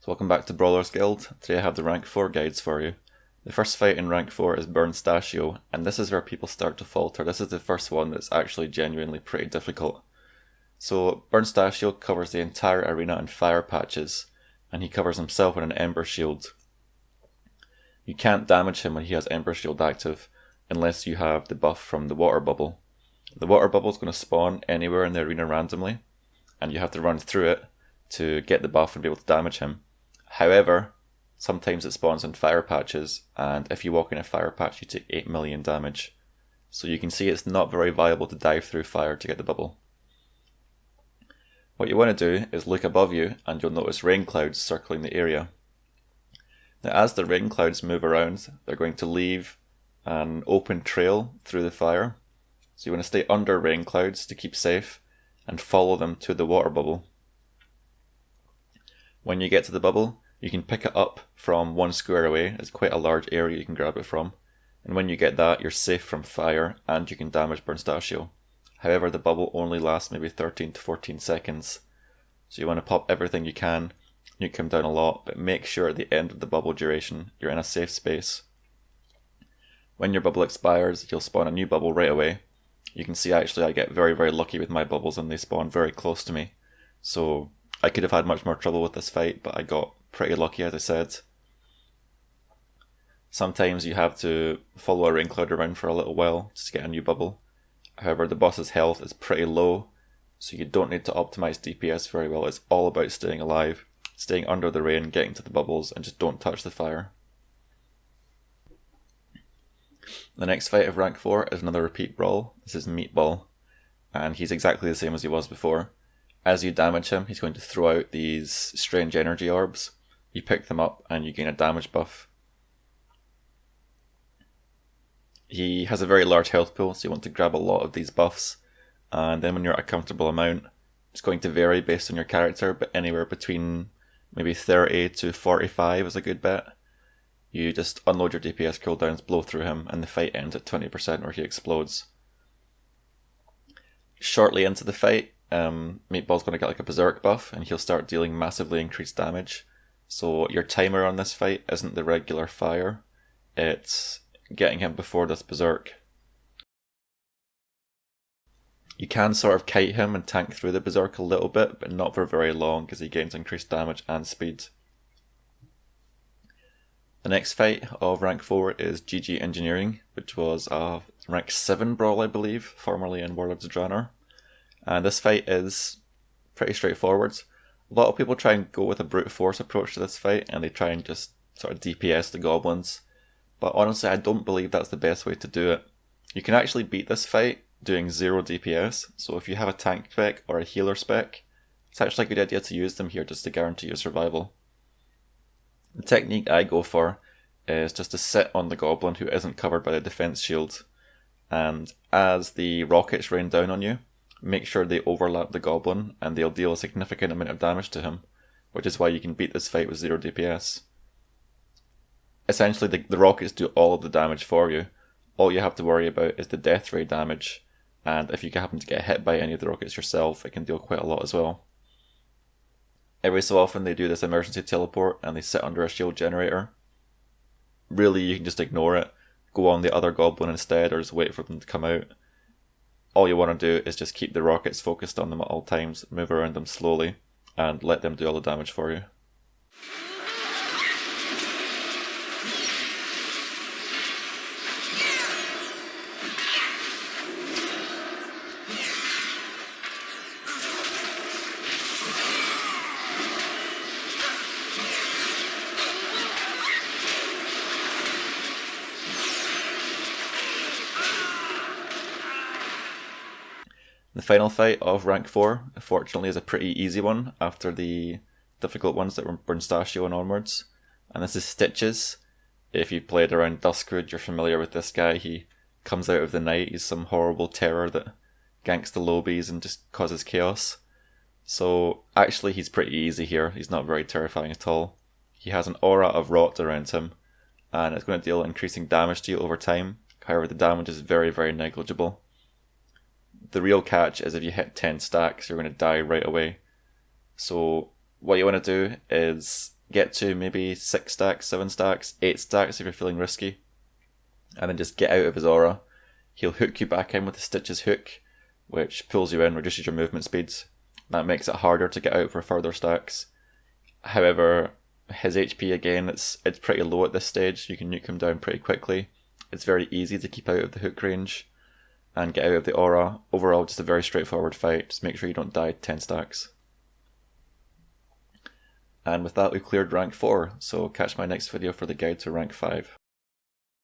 So welcome back to Brawler's Guild. Today I have the rank 4 guides for you. The first fight in rank 4 is Burnstachio, and this is where people start to falter. This is the first one that's actually genuinely pretty difficult. So Burnstachio covers the entire arena in fire patches, and he covers himself with an Ember Shield. You can't damage him when he has Ember Shield active, unless you have the buff from the water bubble. The water bubble is going to spawn anywhere in the arena randomly, and you have to run through it to get the buff and be able to damage him. However, sometimes it spawns in fire patches, and if you walk in a fire patch you take 8 million damage. So you can see it's not very viable to dive through fire to get the bubble. What you want to do is look above you and you'll notice rain clouds circling the area. Now as the rain clouds move around, they're going to leave an open trail through the fire. So you want to stay under rain clouds to keep safe and follow them to the water bubble. When you get to the bubble, you can pick it up from 1 square away. It's quite a large area you can grab it from. And when you get that, you're safe from fire and you can damage Burnstachio. However, the bubble only lasts maybe 13 to 14 seconds. So you want to pop everything you can. You come down a lot, but make sure at the end of the bubble duration, you're in a safe space. When your bubble expires, you'll spawn a new bubble right away. You can see actually I get very lucky with my bubbles and they spawn very close to me. So I could have had much more trouble with this fight, but I got pretty lucky, as I said. Sometimes you have to follow a rain cloud around for a little while just to get a new bubble. However, the boss's health is pretty low, so you don't need to optimize DPS very well. It's all about staying alive, staying under the rain, getting to the bubbles, and just don't touch the fire. The next fight of rank 4 is another repeat brawl. This is Meatball, and he's exactly the same as he was before. As you damage him, he's going to throw out these strange energy orbs. You pick them up and you gain a damage buff. He has a very large health pool, so you want to grab a lot of these buffs. And then when you're at a comfortable amount, it's going to vary based on your character, but anywhere between maybe 30 to 45 is a good bet. You just unload your DPS cooldowns, blow through him, and the fight ends at 20% where he explodes. Shortly into the fight, Meatball's going to get like a berserk buff and he'll start dealing massively increased damage. So your timer on this fight isn't the regular fire, it's getting him before this berserk. You can sort of kite him and tank through the berserk a little bit, but not for very long because he gains increased damage and speed. The next fight of rank 4 is Goblin Engineering, which was a rank 7 brawl I believe, formerly in Warlords of Draenor. And this fight is pretty straightforward. A lot of people try and go with a brute force approach to this fight, and they try and just sort of DPS the goblins. But honestly, I don't believe that's the best way to do it. You can actually beat this fight doing 0 DPS, so if you have a tank spec or a healer spec, it's actually a good idea to use them here just to guarantee your survival. The technique I go for is just to sit on the goblin who isn't covered by the defense shield, and as the rockets rain down on you, make sure they overlap the goblin and they'll deal a significant amount of damage to him, which is why you can beat this fight with 0 DPS. Essentially the rockets do all of the damage for you. All you have to worry about is the death ray damage, and if you happen to get hit by any of the rockets yourself, it can deal quite a lot as well. Every so often they do this emergency teleport and they sit under a shield generator. Really, you can just ignore it, go on the other goblin instead, or just wait for them to come out. All you want to do is just keep the rockets focused on them at all times, move around them slowly, and let them do all the damage for you. The final fight of rank 4, fortunately, is a pretty easy one after the difficult ones that were Burnstachio and onwards. And this is Stitches. If you've played around Duskwood, you're familiar with this guy. He comes out of the night, he's some horrible terror that ganks the lobies and just causes chaos. So actually he's pretty easy here, he's not very terrifying at all. He has an aura of rot around him, and it's going to deal increasing damage to you over time. However, the damage is very negligible. The real catch is if you hit 10 stacks, you're going to die right away. So what you want to do is get to maybe 6 stacks, 7 stacks, 8 stacks if you're feeling risky, and then just get out of his aura. He'll hook you back in with the Stitch's hook, which pulls you in, reduces your movement speeds. That makes it harder to get out for further stacks. However, his HP again, it's pretty low at this stage. You can nuke him down pretty quickly. It's very easy to keep out of the hook range and get out of the aura. Overall, just a very straightforward fight. Just make sure you don't die 10 stacks. And with that, we've cleared rank 4, so catch my next video for the guide to rank 5.